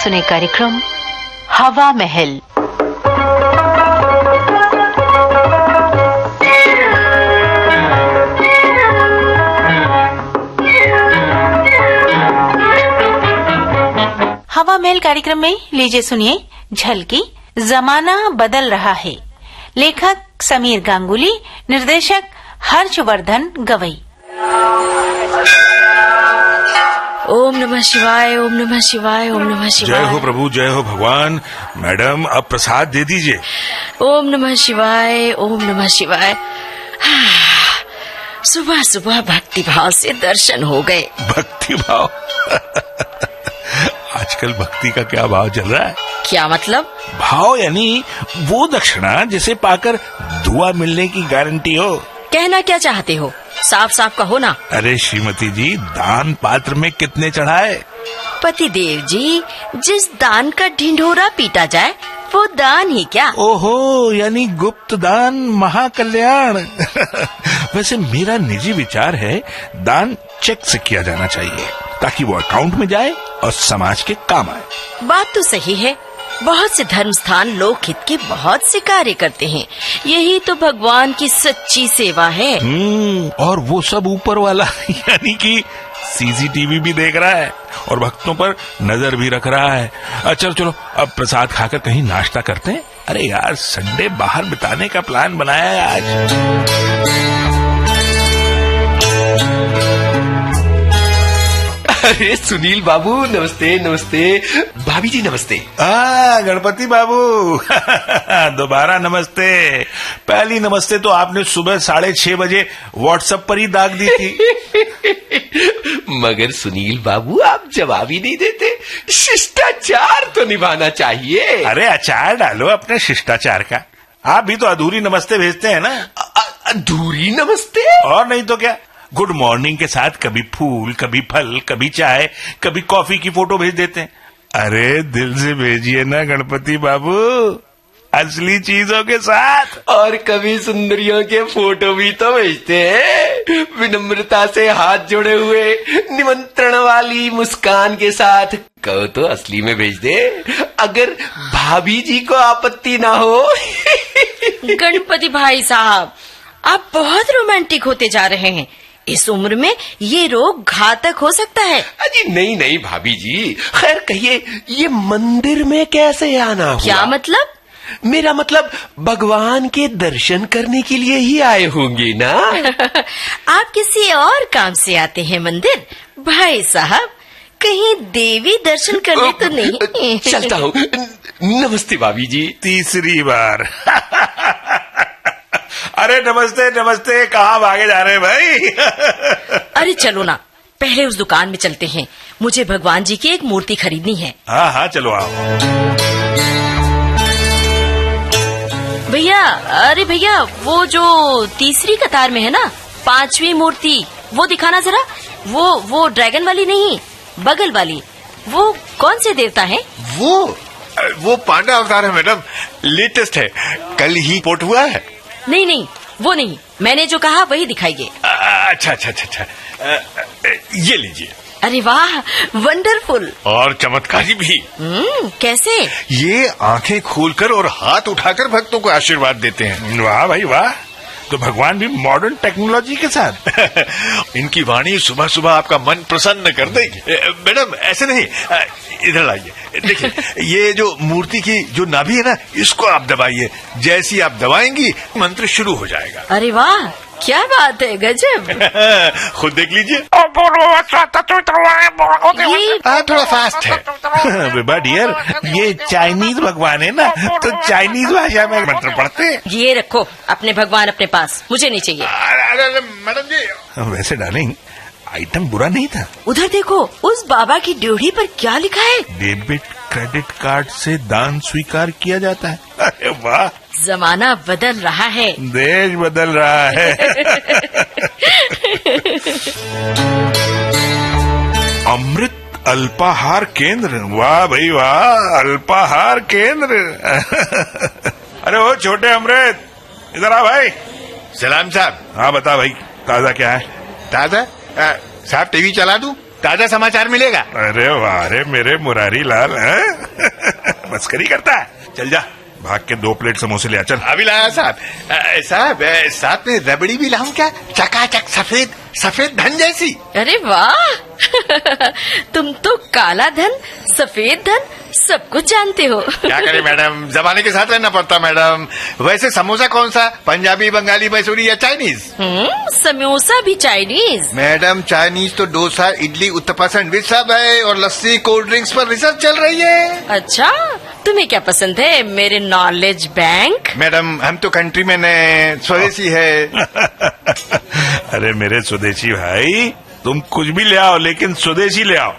सुने कार्यक्रम हवा महल। हवा महल कार्यक्रम में लीजिए सुनिए झलकी जमाना बदल रहा है। लेखक समीर गांगुली, निर्देशक हर्षवर्धन गवई। ओम नमः शिवाय, ओम नमः शिवाय, ओम नमः शिवाय। जय हो प्रभु, जय हो भगवान। मैडम अब प्रसाद दे दीजिए। ओम नमः शिवाय, ओम नमः शिवाय। सुबह सुबह भक्ति भाव से दर्शन हो गए। भक्ति भाव आजकल भक्ति का क्या भाव चल रहा है? क्या मतलब? भाव यानी वो दक्षिणा जिसे पाकर दुआ मिलने की गारंटी हो। कहना क्या चाहते हो? साफ साफ कहो ना। अरे श्रीमती जी, दान पात्र में कितने चढ़ाए? पतिदेव जी, जिस दान का ढिंढोरा पीटा जाए वो दान ही क्या? ओहो, यानी गुप्त दान महाकल्याण। वैसे मेरा निजी विचार है दान चेक से किया जाना चाहिए ताकि वो अकाउंट में जाए और समाज के काम आए। बात तो सही है। बहुत से धर्म स्थान लोक हित के बहुत से कार्य करते हैं। यही तो भगवान की सच्ची सेवा है। और वो सब ऊपर वाला यानी कि सीसीटीवी भी देख रहा है और भक्तों पर नजर भी रख रहा है। चलो चलो अब प्रसाद खाकर कहीं नाश्ता करते हैं। अरे यार, संडे बाहर बिताने का प्लान बनाया है आज। अरे सुनील बाबू, नमस्ते नमस्ते। भाभी जी नमस्ते। गणपति बाबू दोबारा नमस्ते। पहली नमस्ते तो आपने सुबह 6:30 बजे व्हाट्सएप पर ही दाग दी थी। मगर सुनील बाबू, आप जवाब ही नहीं देते। शिष्टाचार तो निभाना चाहिए। अरे अचार डालो अपने शिष्टाचार का। आप भी तो अधूरी नमस्ते भेजते हैं ना। अधूरी नमस्ते? और नहीं तो क्या, गुड मॉर्निंग के साथ कभी फूल, कभी फल, कभी चाय, कभी कॉफी की फोटो भेज देते हैं। अरे दिल से भेजिए ना गणपति बाबू, असली चीजों के साथ। और कभी सुंदरियों के फोटो भी तो भेजते हैं, विनम्रता से हाथ जोड़े हुए, निमंत्रण वाली मुस्कान के साथ। कहो तो असली में भेज दे, अगर भाभी जी को आपत्ति ना हो। गणपति भाई साहब, आप बहुत रोमांटिक होते जा रहे हैं। इस उम्र में ये रोग घातक हो सकता है। अजी नहीं नहीं भाभी जी, खैर कहिए, ये मंदिर में कैसे आना हुआ? क्या मतलब? मेरा मतलब भगवान के दर्शन करने के लिए ही आए होंगे ना। आप किसी और काम से आते हैं मंदिर? भाई साहब, कहीं देवी दर्शन करने तो नहीं? चलता हूँ। नमस्ते भाभी जी। तीसरी बार। अरे नमस्ते नमस्ते, कहाँ भागे जा रहे हैं भाई? अरे चलो ना, पहले उस दुकान में चलते हैं। मुझे भगवान जी की एक मूर्ति खरीदनी है। हाँ हाँ चलो आओ। भैया, अरे भैया, वो जो तीसरी कतार में है ना, 5वीं मूर्ति, वो दिखाना जरा। वो ड्रैगन वाली नहीं, बगल वाली। वो कौन से देवता है? वो पांडा अवतार है मैडम, लेटेस्ट है, कल ही पोर्ट हुआ है। नहीं नहीं, वो नहीं, मैंने जो कहा वही दिखाइए। अच्छा अच्छा अच्छा, ये लीजिए। अरे वाह, वंडरफुल। और चमत्कारी भी। कैसे? ये आंखें खोलकर और हाथ उठाकर भक्तों को आशीर्वाद देते हैं। वाह भाई वाह, तो भगवान भी मॉडर्न टेक्नोलॉजी के साथ। इनकी वाणी सुबह सुबह आपका मन प्रसन्न कर देगी। मैडम ऐसे नहीं, इधर लाइए। देखिए, ये जो मूर्ति की जो नाभि है ना, इसको आप दबाइए। जैसी आप दबाएंगी मंत्र शुरू हो जाएगा। अरे वाह, क्या बात है, गजब। खुद देख लीजिए। थोड़ा फास्ट है। बेबा डियर, ये चाइनीज भगवान है ना, तो चाइनीज भाषा में मंत्र पढ़ते हैं। ये रखो अपने भगवान अपने पास, मुझे नहीं चाहिए। अरे मैडम जी, वैसे डार्लिंग, आइटम बुरा नहीं था। उधर देखो, उस बाबा की ड्योढ़ी पर क्या लिखा है? डेबिट क्रेडिट कार्ड से दान स्वीकार किया जाता है। अरे वाह, जमाना बदल रहा है, देश बदल रहा है। अमृत अल्पाहार केंद्र, वाह भाई वाह, अल्पाहार केंद्र। अरे वो छोटे अमृत, इधर आ भाई। सलाम साहब। हाँ बता भाई, ताजा क्या है? दादा साहब, टीवी चला दूं? ताजा समाचार मिलेगा। अरे वाह रे मेरे मुरारी लाल, हैं? मस्करी करता है। चल जा, भाग के 2 प्लेट समोसे ले आ, चल। अभी लाया साहब। साहब साथ में रबड़ी भी लाऊं क्या? चकाचक सफेद सफेद धन जैसी। अरे वाह तुम तो काला धन, सफेद धन सब कुछ जानते हो। क्या करें मैडम, जमाने के साथ रहना पड़ता मैडम। वैसे समोसा कौन सा, पंजाबी, बंगाली, मैसूरी या चाइनीज? समोसा भी चाइनीज? मैडम चाइनीज तो डोसा, इडली, उत्तपम, सैंडविच सब है, और लस्सी, कोल्ड ड्रिंक्स पर रिसर्च चल रही है। अच्छा, तुम्हें क्या पसंद है मेरे नॉलेज बैंक? मैडम हम तो कंट्री में नए स्वदेशी है। अरे मेरे स्वदेशी भाई, तुम कुछ भी ले आओ लेकिन स्वदेशी ले आओ।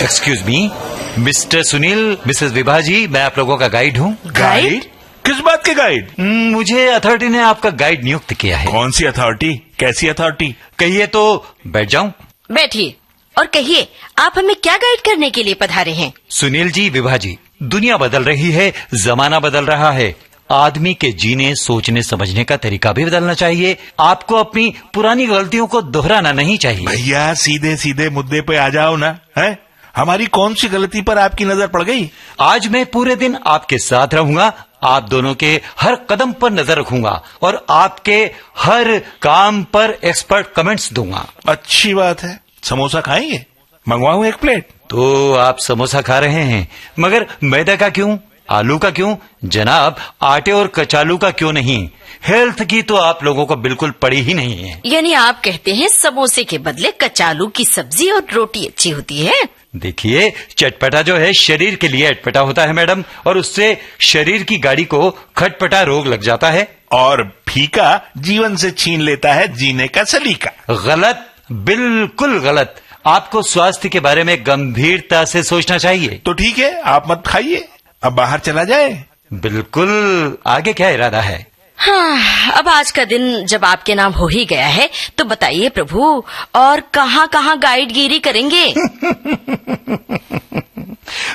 Excuse me, Mr Sunil, Mrs Vibha ji, मैं आप लोगों का गाइड हूँ। गाइड? किस बात के गाइड? मुझे अथॉरिटी ने आपका गाइड नियुक्त किया है। कौन सी अथॉरिटी, कैसी अथॉरिटी? कहिए तो बैठ जाऊं? बैठिए और कहिए, आप हमें क्या गाइड करने के लिए पधारे हैं? सुनील जी, विभा जी, दुनिया बदल रही है, जमाना बदल रहा है, आदमी के जीने, सोचने, समझने का तरीका भी बदलना चाहिए। आपको अपनी पुरानी गलतियों को दोहराना नहीं चाहिए। भैया सीधे सीधे मुद्दे पे आ जाओ ना, है? हमारी कौन सी गलती पर आपकी नजर पड़ गई? आज मैं पूरे दिन आपके साथ रहूंगा, आप दोनों के हर कदम पर नजर रखूंगा और आपके हर काम पर एक्सपर्ट कमेंट्स दूंगा। अच्छी बात है। समोसा खाएंगे? मंगवाऊं 1 प्लेट? तो आप समोसा खा रहे हैं, मगर मैदा का क्यों, आलू का क्यों? जनाब, आटे और कचालू का क्यों नहीं? हेल्थ की तो आप लोगों को बिल्कुल पड़ी ही नहीं है। यानी आप कहते हैं समोसे के बदले कचालू की सब्जी और रोटी अच्छी होती है? देखिए, चटपटा जो है शरीर के लिए अटपटा होता है मैडम, और उससे शरीर की गाड़ी को खटपटा रोग लग जाता है। और फीका जीवन से छीन लेता है जीने का सलीका। गलत, बिल्कुल गलत। आपको स्वास्थ्य के बारे में गंभीरता से सोचना चाहिए। तो ठीक है, आप मत खाइए, अब बाहर चला जाए। बिल्कुल। आगे क्या इरादा है? हाँ, अब आज का दिन जब आपके नाम हो ही गया है तो बताइए प्रभु, और कहाँ कहाँ गाइडगिरी करेंगे?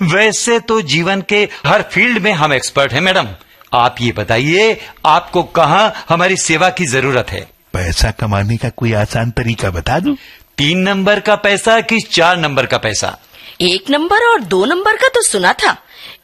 वैसे तो जीवन के हर फील्ड में हम एक्सपर्ट हैं मैडम। आप ये बताइए, आपको कहाँ हमारी सेवा की जरूरत है? पैसा कमाने का कोई आसान तरीका बता दूं? 3 नंबर का पैसा कि 4 नंबर का पैसा? 1 नंबर और 2 नंबर का तो सुना था,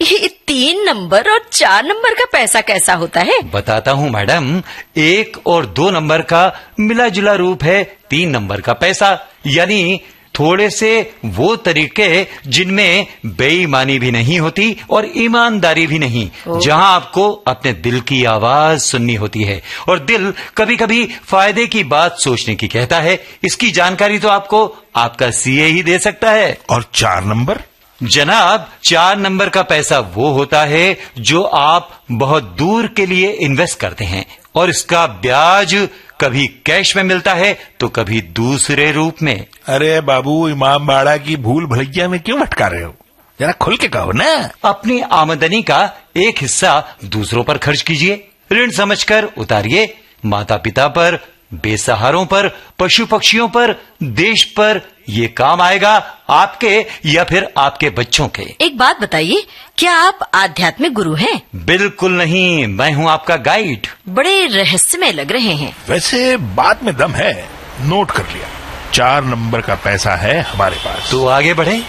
ये 3 नंबर और 4 नंबर का पैसा कैसा होता है? बताता हूँ मैडम। 1 और 2 नंबर का मिला जुला रूप है 3 नंबर का पैसा। यानी थोड़े से वो तरीके जिनमें बेईमानी भी नहीं होती और ईमानदारी भी नहीं, जहां आपको अपने दिल की आवाज सुननी होती है, और दिल कभी कभी फायदे की बात सोचने की कहता है। इसकी जानकारी तो आपको आपका सीए ही दे सकता है। और 4 नंबर? जनाब, 4 नंबर का पैसा वो होता है जो आप बहुत दूर के लिए इन्वेस्ट करते हैं, और इसका ब्याज कभी कैश में मिलता है तो कभी दूसरे रूप में। अरे बाबू, इमाम बाड़ा की भूल भुलैया में क्यों भटका रहे हो? जरा खुल के कहो ना। अपनी आमदनी का एक हिस्सा दूसरों पर खर्च कीजिए, ऋण समझकर उतारिए। माता पिता पर, बेसहारों पर, पशु पक्षियों पर, देश पर। ये काम आएगा आपके या फिर आपके बच्चों के। एक बात बताइए, क्या आप आध्यात्मिक गुरु हैं? बिल्कुल नहीं, मैं हूँ आपका गाइड। बड़े रहस्यमय लग रहे हैं। वैसे बात में दम है, नोट कर लिया। 4 नंबर का पैसा है हमारे पास। तो आगे बढ़े।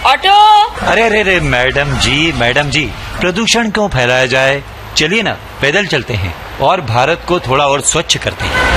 ऑटो! अरे अरे अरे, मैडम जी, प्रदूषण क्यों फैलाया जाए? चलिए ना, पैदल चलते हैं और भारत को थोड़ा और स्वच्छ करते हैं।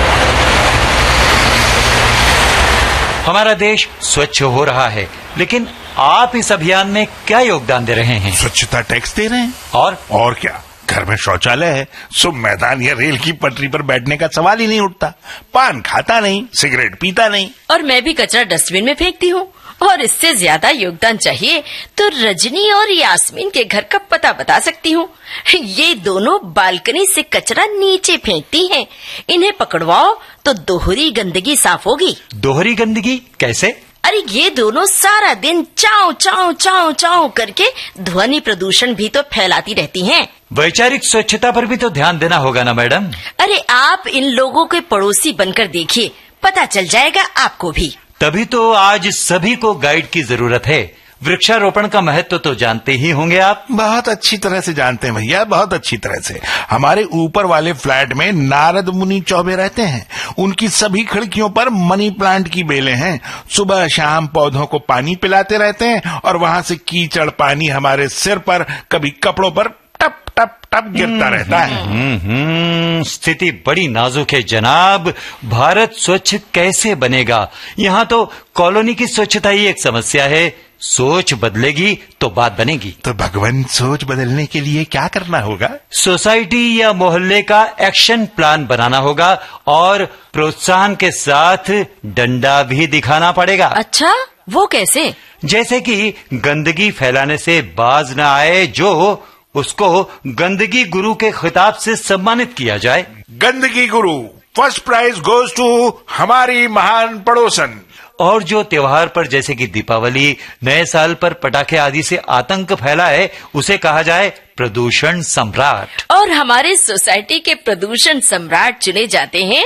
हमारा देश स्वच्छ हो रहा है, लेकिन आप इस अभियान में क्या योगदान दे रहे हैं? स्वच्छता टैक्स दे रहे हैं। और क्या, घर में शौचालय है, सो मैदान या रेल की पटरी पर बैठने का सवाल ही नहीं उठता। पान खाता नहीं, सिगरेट पीता नहीं। और मैं भी कचरा डस्टबिन में फेंकती हूँ। और इससे ज्यादा योगदान चाहिए तो रजनी और यास्मीन के घर का पता बता सकती हूँ। ये दोनों बालकनी से कचरा नीचे फेंकती हैं। इन्हें पकड़वाओ तो दोहरी गंदगी साफ होगी। दोहरी गंदगी कैसे? अरे ये दोनों सारा दिन चाव चाव चाव चाव करके ध्वनि प्रदूषण भी तो फैलाती रहती हैं। वैचारिक स्वच्छता पर भी तो ध्यान देना होगा ना मैडम। अरे आप इन लोगों के पड़ोसी बनकर देखिए, पता चल जाएगा आपको भी। तभी तो आज सभी को गाइड की जरूरत है। वृक्षारोपण का महत्व तो जानते ही होंगे आप। बहुत अच्छी तरह से जानते हैं भैया, बहुत अच्छी तरह से। हमारे ऊपर वाले फ्लैट में नारद मुनि चौबे रहते हैं। उनकी सभी खिड़कियों पर मनी प्लांट की बेलें हैं। सुबह शाम पौधों को पानी पिलाते रहते हैं और वहां से कीचड़ पानी हमारे सिर पर, कभी कपड़ों पर टप टप टप गिरता रहता है। स्थिति बड़ी नाजुक है जनाब। भारत स्वच्छ कैसे बनेगा? यहाँ तो कॉलोनी की स्वच्छता ही एक समस्या है। सोच बदलेगी तो बात बनेगी। तो भगवान, सोच बदलने के लिए क्या करना होगा? सोसाइटी या मोहल्ले का एक्शन प्लान बनाना होगा और प्रोत्साहन के साथ डंडा भी दिखाना पड़ेगा। अच्छा, वो कैसे? जैसे कि गंदगी फैलाने से बाज न आए, जो उसको गंदगी गुरु के खिताब से सम्मानित किया जाए। गंदगी गुरु, फर्स्ट प्राइज गोज टू हमारी महान पड़ोसन। और जो त्योहार पर जैसे कि दीपावली, नए साल पर पटाखे आदि से आतंक फैला है, उसे कहा जाए प्रदूषण सम्राट। और हमारे सोसाइटी के प्रदूषण सम्राट चुने जाते हैं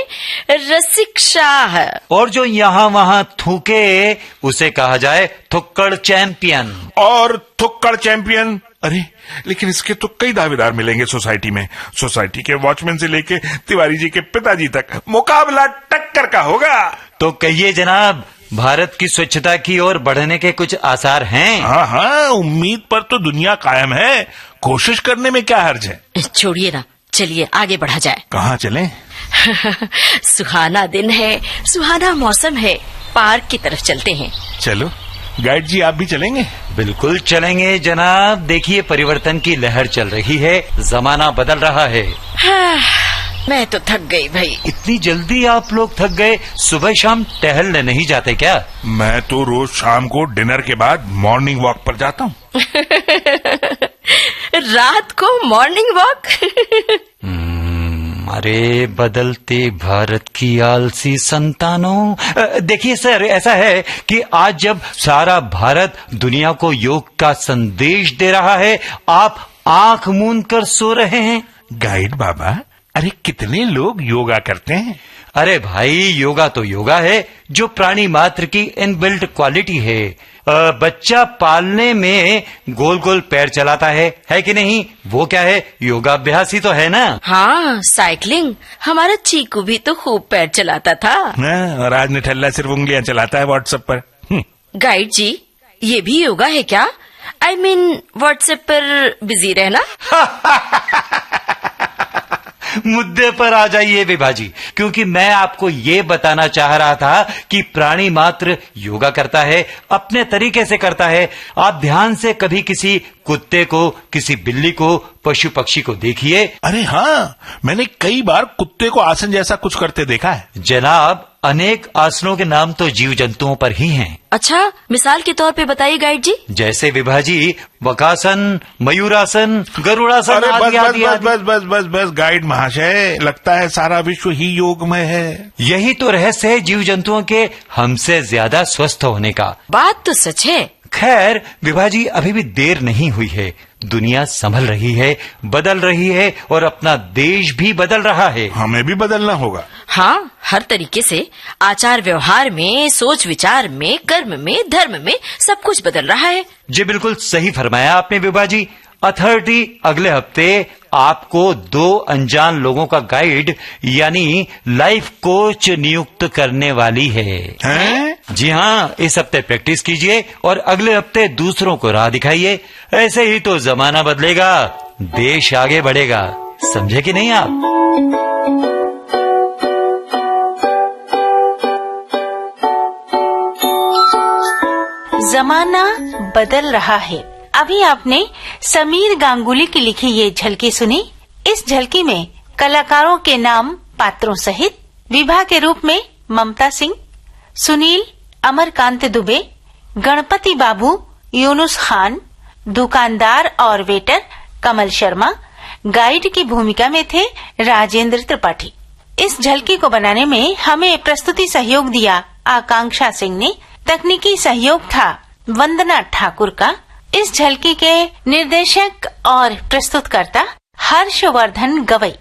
रसिक शाह। और जो यहाँ वहाँ थूके, उसे कहा जाए थुक्कड़ चैंपियन। और थुक्कड़ चैंपियन? अरे, लेकिन इसके तो कई दावेदार मिलेंगे सोसाइटी में। सोसाइटी के वॉचमैन से लेके तिवारी जी के पिताजी तक मुकाबला टक्कर का होगा। तो कहिए जनाब, भारत की स्वच्छता की ओर बढ़ने के कुछ आसार हैं? हाँ हाँ, उम्मीद पर तो दुनिया कायम है। कोशिश करने में क्या हर्ज है? छोड़िए ना, चलिए आगे बढ़ा जाए। कहाँ चलें? सुहाना दिन है, सुहाना मौसम है, पार्क की तरफ चलते हैं। चलो गाइड जी, आप भी चलेंगे? बिल्कुल चलेंगे जनाब। देखिए, परिवर्तन की लहर चल रही है, जमाना बदल रहा है। मैं तो थक गई भाई। इतनी जल्दी आप लोग थक गए? सुबह शाम टहलने नहीं जाते क्या? मैं तो रोज शाम को डिनर के बाद मॉर्निंग वॉक पर जाता हूँ। रात को मॉर्निंग वॉक? अरे बदलते भारत की आलसी संतानों। देखिए सर, ऐसा है कि आज जब सारा भारत दुनिया को योग का संदेश दे रहा है, आप आंख मूंद कर सो रहे हैं। गाइड बाबा, अरे कितने लोग योगा करते हैं? अरे भाई, योगा तो योगा है, जो प्राणी मात्र की इनबिल्ट क्वालिटी है। बच्चा पालने में गोल गोल पैर चलाता है कि नहीं? वो क्या है? योगाभ्यास ही तो है ना। हाँ, साइकिलिंग। हमारा चीकू भी तो खूब पैर चलाता था। और आज निठल्ला सिर्फ उंगलियां चलाता है व्हाट्सएप पर। गाइड जी, ये भी योगा है क्या? I mean, व्हाट्सएप पर बिजी रहना। मुद्दे पर आ जाइए विभाजी, क्योंकि मैं आपको ये बताना चाह रहा था कि प्राणी मात्र योगा करता है, अपने तरीके से करता है। आप ध्यान से कभी किसी कुत्ते को, किसी बिल्ली को, पशु पक्षी को देखिए। अरे हाँ, मैंने कई बार कुत्ते को आसन जैसा कुछ करते देखा है। जनाब, अनेक आसनों के नाम तो जीव जंतुओं पर ही हैं। अच्छा, मिसाल के तौर पे बताइए गाइड जी। जैसे विभाजी, वकासन, मयूरासन, गरुड़ासन अरे आदि आदि बस आदि। बस बस बस बस गाइड महाशय, लगता है सारा विश्व ही योगमय है। यही तो रहस्य है जीव जंतुओं के हमसे ज्यादा स्वस्थ होने का। बात तो सच है। खैर विभाजी, अभी भी देर नहीं हुई है। दुनिया संभल रही है, बदल रही है और अपना देश भी बदल रहा है। हमें भी बदलना होगा। हाँ, हर तरीके से, आचार व्यवहार में, सोच विचार में, कर्म में, धर्म में, सब कुछ बदल रहा है। जी बिल्कुल सही फरमाया आपने विभाजी। अथॉरिटी अगले हफ्ते आपको 2 अनजान लोगों का गाइड यानी लाइफ कोच नियुक्त करने वाली है। हैं? जी हाँ, इस हफ्ते प्रैक्टिस कीजिए और अगले हफ्ते दूसरों को राह दिखाइए। ऐसे ही तो जमाना बदलेगा, देश आगे बढ़ेगा। समझे कि नहीं आप? जमाना बदल रहा है। अभी आपने समीर गांगुली की लिखी ये झलकी सुनी। इस झलकी में कलाकारों के नाम पात्रों सहित विभा के रूप में ममता सिंह, सुनील, अमरकांत दुबे, गणपति बाबू, यूनुस खान, दुकानदार और वेटर कमल शर्मा, गाइड की भूमिका में थे राजेंद्र त्रिपाठी। इस झलकी को बनाने में हमें प्रस्तुति सहयोग दिया आकांक्षा सिंह ने। तकनीकी सहयोग था वंदना ठाकुर का। इस झलकी के निर्देशक और प्रस्तुतकर्ता हर्षवर्धन गवई।